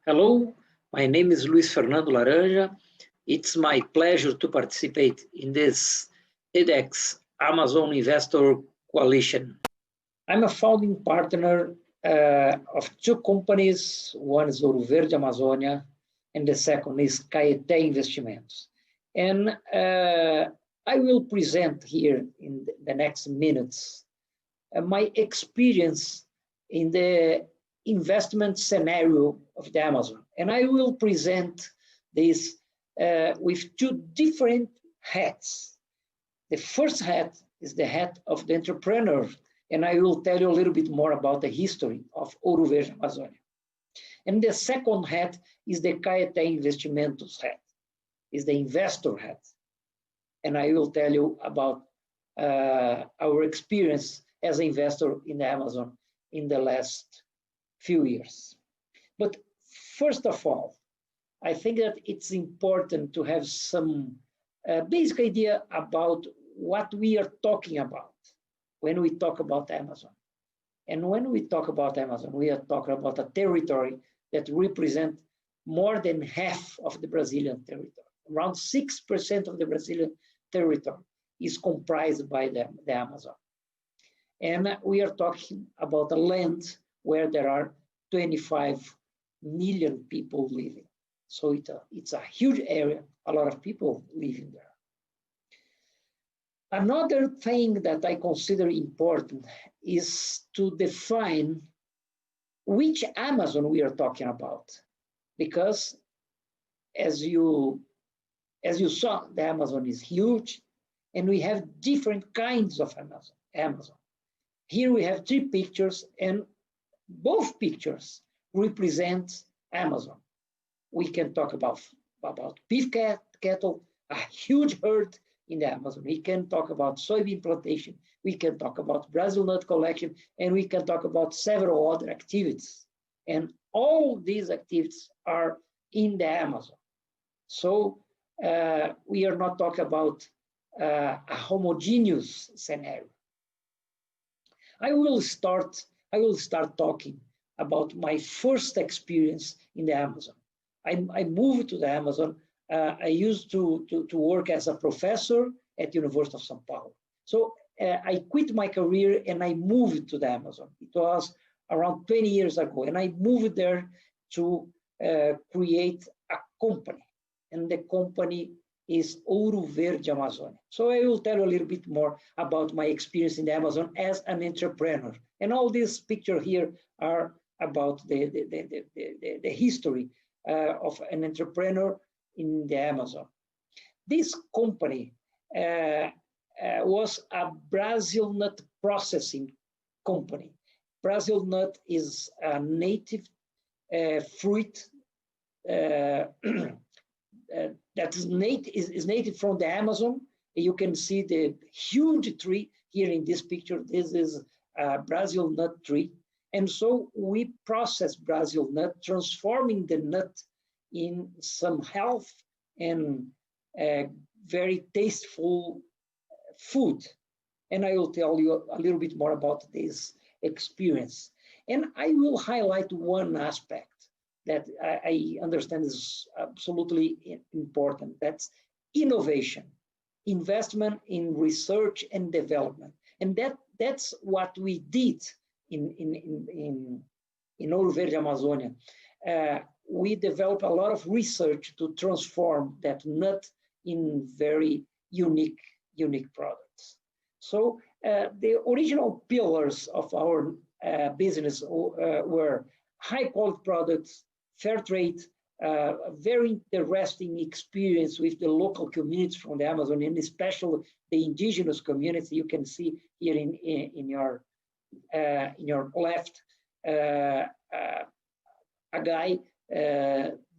Hello, my name is Fernando Laranja. It's my pleasure to participate in this TEDx Amazon Investor Coalition. I'm a founding partner of two companies. One is Ouro Verde Amazônia, and the second is Kaete Investimentos. And I will present here in the next minutes my experience in the investment scenario of the Amazon. And I will present this with two different hats. The first hat is the hat of the entrepreneur, and I will tell you a little bit more about the history of Ouro Verde Amazônia. And the second hat is the Kaete Investimentos hat, is the investor hat. And I will tell you about our experience as an investor in the Amazon in the last few years. But first of all, I think that it's important to have some basic idea about what we are talking about when we talk about Amazon. And when we talk about Amazon, we are talking about a territory that represents more than half of the Brazilian territory. Around 6% of the Brazilian territory is comprised by the Amazon. And we are talking about a land where there are 25 million people living. So it's a huge area, a lot of people living there. Another thing that I consider important is to define which Amazon we are talking about. Because as you saw, the Amazon is huge, and we have different kinds of Amazon. Here we have three pictures, and both pictures represent Amazon. We can talk about beef cattle, a huge herd in the Amazon. We can talk about soybean plantation. We can talk about Brazil nut collection, and we can talk about several other activities. And all these activities are in the Amazon. So we are not talking about a homogeneous scenario. I will start talking about my first experience in the Amazon. I moved to the Amazon. I used to work as a professor at the University of São Paulo. So I quit my career and I moved to the Amazon. It was around 20 years ago. And I moved there to create a company. And the company is Ouro Verde Amazônia. So I will tell you a little bit more about my experience in the Amazon as an entrepreneur. And all these pictures here are about the history of an entrepreneur in the Amazon. This company was a Brazil nut processing company. Brazil nut is a native fruit that is native from the Amazon. You can see the huge tree here in this picture. This is a Brazil nut tree. And so we process Brazil nut, transforming the nut in some health and very tasteful food. And I will tell you a little bit more about this experience. And I will highlight one aspect that I understand is absolutely important. That's innovation, investment in research and development. And that's what we did in Ouro Verde Amazônia. We developed a lot of research to transform that nut in very unique products. So the original pillars of our business were high quality products, fair trade, a very interesting experience with the local communities from the Amazon, and especially the indigenous community. You can see here in your left a guy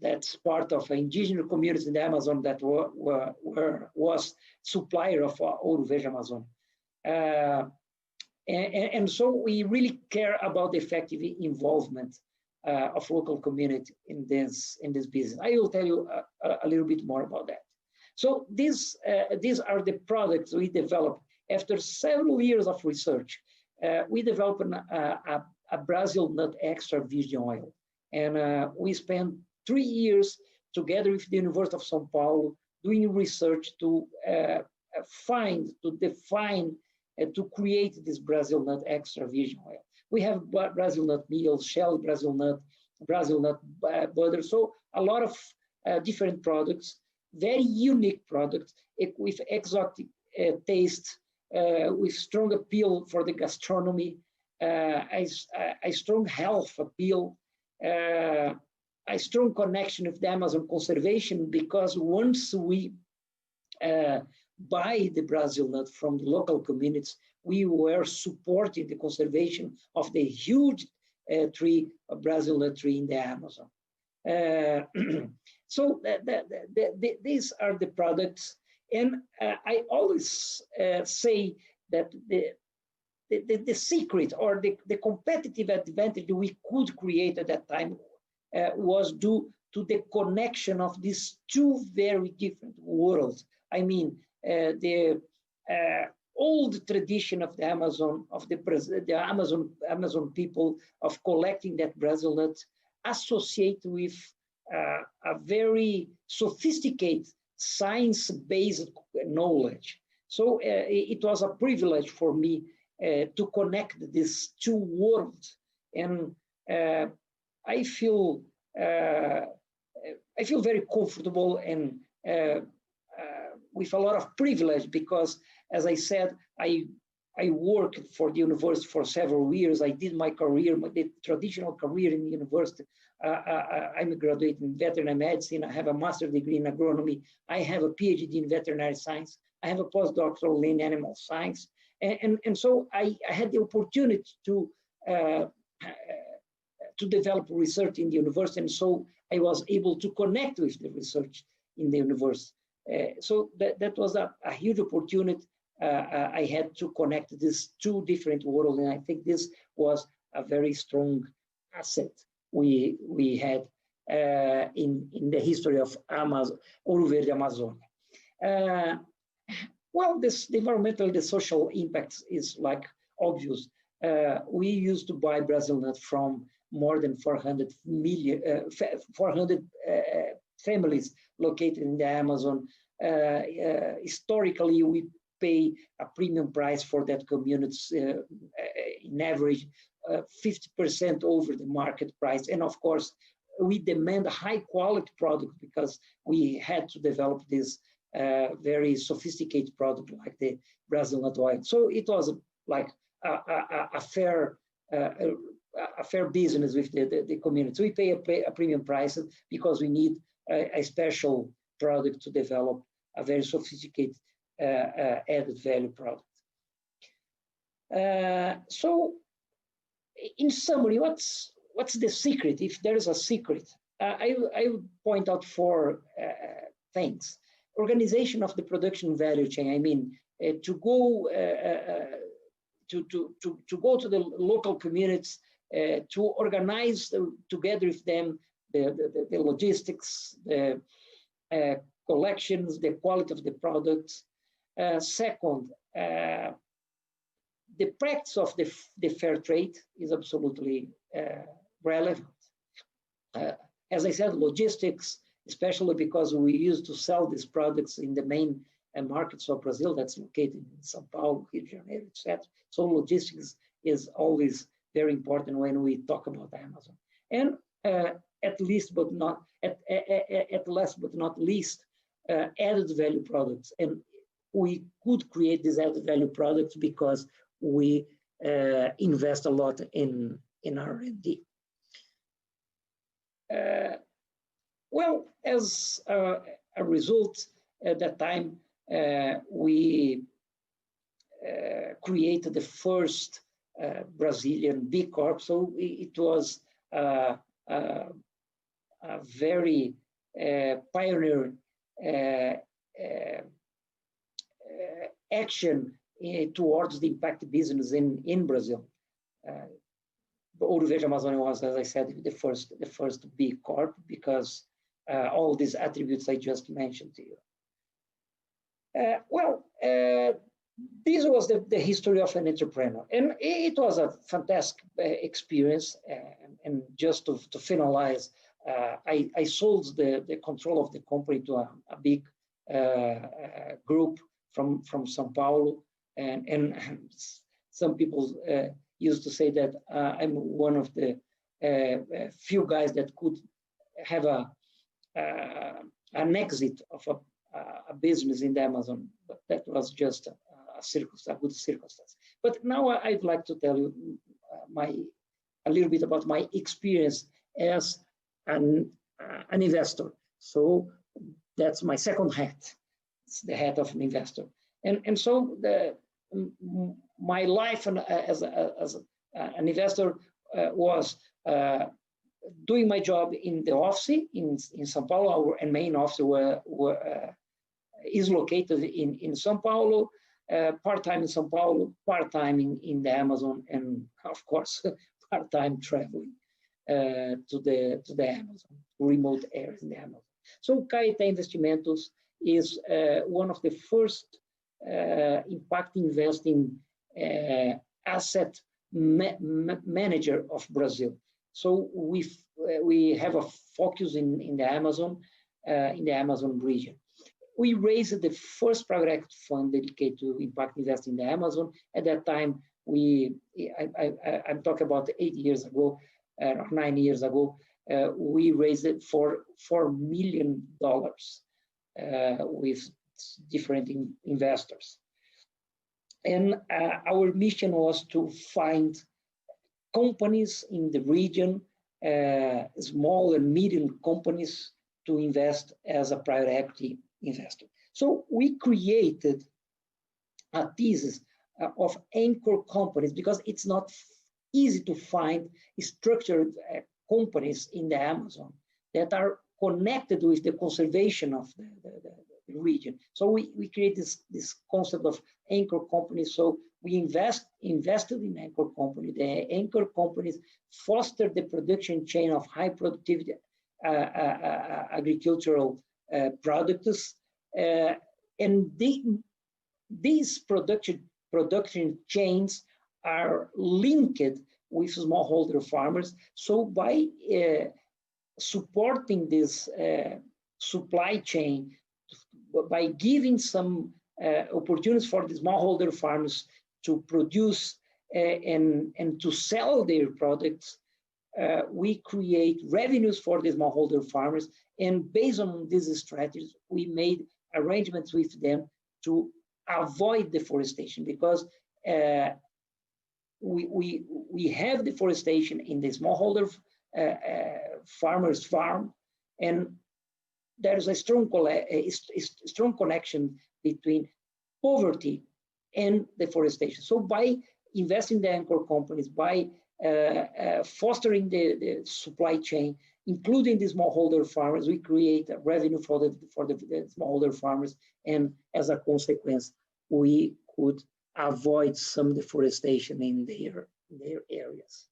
that's part of an indigenous community in the Amazon that was supplier of Ouro Verde Amazon. And so we really care about the effective involvement of local community in this business. I will tell you a little bit more about that. So these are the products we developed after several years of research. We developed a Brazil nut extra virgin oil, And we spent 3 years together with the University of São Paulo doing research to define, to create this Brazil nut extra virgin oil. We have Brazil nut meal, Shell Brazil nut butter, so a lot of different products, very unique products with exotic taste, with strong appeal for the gastronomy, a strong health appeal, a strong connection with the Amazon conservation, because once we buy the Brazil nut from the local communities, we were supporting the conservation of the huge tree, Brazil nut tree in the Amazon. So these are the products, and I always say that the secret or the competitive advantage we could create at that time was due to the connection of these two very different worlds. I mean, the old tradition of the Amazon, of the Amazon people of collecting that Brazil nut, associate with a very sophisticated science-based knowledge. So it was a privilege for me to connect these two worlds, and I feel very comfortable and with a lot of privilege, because, as I said, I worked for the university for several years. I did my career, the traditional career in the university. I'm a graduate in veterinary medicine. I have a master's degree in agronomy. I have a PhD in veterinary science. I have a postdoctoral in animal science. And so I had the opportunity to develop research in the university. And so I was able to connect with the research in the university. So that was a huge opportunity. I had to connect these two different worlds, and I think this was a very strong asset we had in the history of Amazon, Ouro Verde Amazonia. Well, the environmental, the social impacts is like obvious. We used to buy Brazil nut from more than 400 families located in the Amazon. Historically, we pay a premium price for that community, in average 50% over the market price. And of course, we demand a high quality product because we had to develop this very sophisticated product like the Brazil nut oil. So it was like a fair business with the community. So we pay a premium price because we need a special product to develop a very sophisticated added value product. So in summary, what's the secret? If there is a secret, I would point out four things. Organization of the production value chain. I mean, to go to the local communities, to organize together with them the logistics, the collections, the quality of the products. Second, the practice of the fair trade is absolutely relevant. As I said, logistics, especially because we used to sell these products in the main markets of Brazil, that's located in São Paulo, Rio de Janeiro, etc. So logistics is always very important when we talk about Amazon. And at last but not least, added value products. And we could create these added value products because we invest a lot in R&D. Well, as a result, at that time, we created the first Brazilian B Corp. So it was a very pioneer action towards the impact business in Brazil. Ouro Verde Amazonia was, as I said, the first B Corp because all these attributes I just mentioned to you. This was the history of an entrepreneur, and it was a fantastic experience and just to finalize, I sold the control of the company to a big group from São Paulo, and some people used to say that I'm one of the few guys that could have an exit of a business in the Amazon, but that was just a good circumstance. But now I'd like to tell you a little bit about my experience as an investor. So that's my second hat. It's the hat of an investor. And so my life as an investor was doing my job in the office in São Paulo. Our main office is located in São Paulo, part-time in São Paulo, part-time in the Amazon, and of course, part-time traveling to the Amazon, remote areas in the Amazon. So Kaete Investimentos is one of the first impact investing asset manager of Brazil. So we have a focus in the Amazon region. We raised the first private equity fund dedicated to impact investing in the Amazon. At that time, I'm talking about 8 years ago, or 9 years ago, we raised it for $4 million with different investors. And our mission was to find companies in the region, small and medium companies, to invest as a private equity investor. So we created a thesis of anchor companies, because it's not easy to find structured companies in the Amazon that are connected with the conservation of the region. So we create this concept of anchor companies. So we invested in anchor companies. The anchor companies foster the production chain of high productivity agricultural products, and these production chains are linked with smallholder farmers. So by supporting this supply chain, by giving some opportunities for the smallholder farmers to produce and to sell their products, we create revenues for the smallholder farmers. And based on these strategies, we made arrangements with them to avoid deforestation, because we have deforestation in the smallholder farmers' farm, and there's a strong connection between poverty and deforestation. So by investing in the anchor companies, by fostering the supply chain, including the smallholder farmers, we create a revenue for the smallholder farmers, and as a consequence, we could avoid some deforestation in their areas.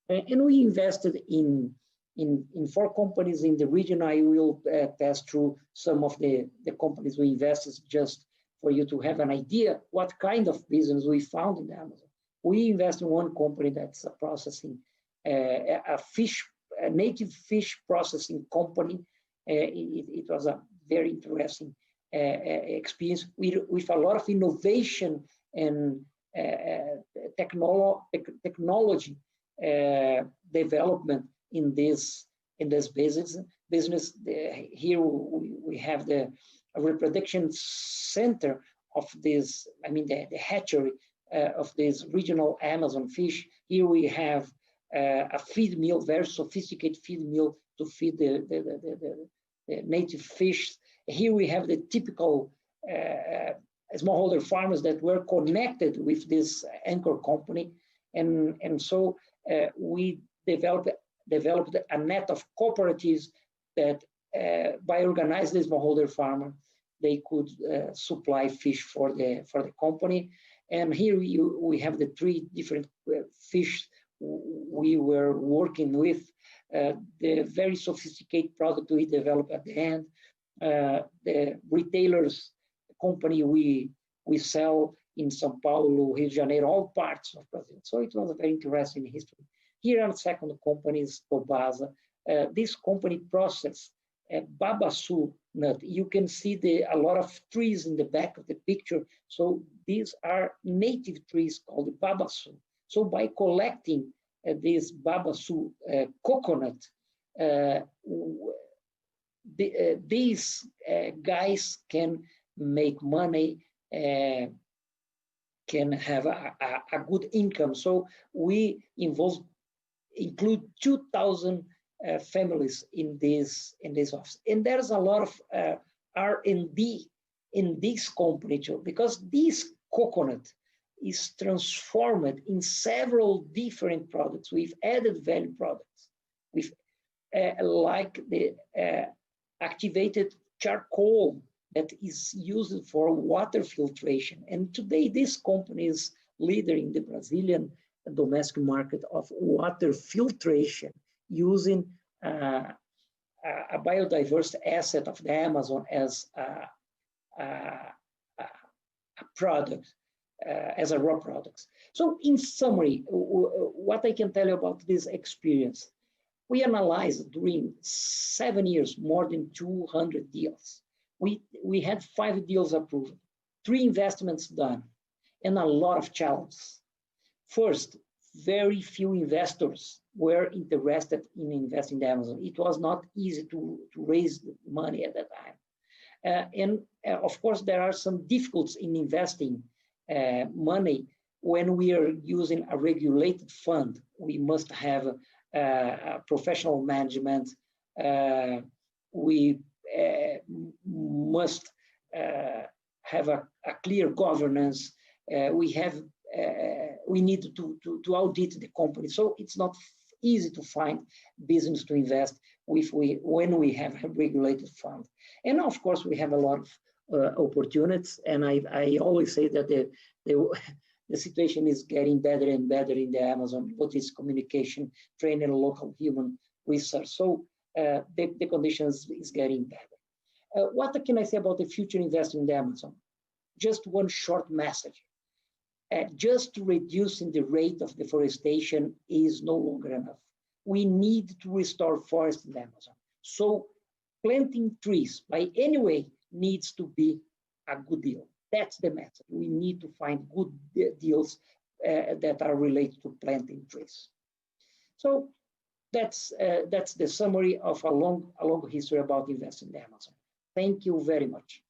And we invested in 4 companies in the region. I will pass through some of the companies we invested, just for you to have an idea what kind of business we found in the Amazon. We invest in one company that's processing a native fish processing company. It was a very interesting experience with a lot of innovation and technology development in this business. Here we have the reproduction center of this, the hatchery of this regional Amazon fish. Here we have a feed mill, very sophisticated feed mill to feed the native fish. Here we have the typical smallholder farmers that were connected with this anchor company, and so we developed a net of cooperatives that by organizing the smallholder farmer, they could supply fish for the company. And here we have the 3 different fish we were working with, the very sophisticated product we developed at the end, the retailers company we sell in São Paulo, Rio de Janeiro, all parts of Brazil. So it was a very interesting history. Here are second companies, Tobasa. This company processes babasu nut. You can see a lot of trees in the back of the picture. So these are native trees called babasu. So by collecting this babasu coconut, these guys can make money, can have a good income. So we include 2,000 families in this office, and there's a lot of R&D in this company too, because this coconut is transformed in several different products with added value products, with like the activated charcoal that is used for water filtration. And today this company is leader in the Brazilian domestic market of water filtration, using a biodiverse asset of the Amazon as a product, as a raw product. So in summary, what I can tell you about this experience, we analyzed during 7 years more than 200 deals. We had 5 deals approved, 3 investments done, and a lot of challenges. First, very few investors were interested in investing in Amazon. It was not easy to raise money at that time. And of course, there are some difficulties in investing money when we are using a regulated fund. We must have professional management. We must have a clear governance. We need to audit the company. So it's not easy to find business to invest when we have a regulated fund. And of course, we have a lot of opportunities. And I always say that the situation is getting better and better in the Amazon, what is communication, training, local human research. So the conditions is getting better. What can I say about the future investing in the Amazon? Just one short message. Just reducing the rate of deforestation is no longer enough. We need to restore forests in the Amazon. So planting trees by any way needs to be a good deal. That's the method. We need to find good deals that are related to planting trees. So that's the summary of a long history about investing in the Amazon. Thank you very much.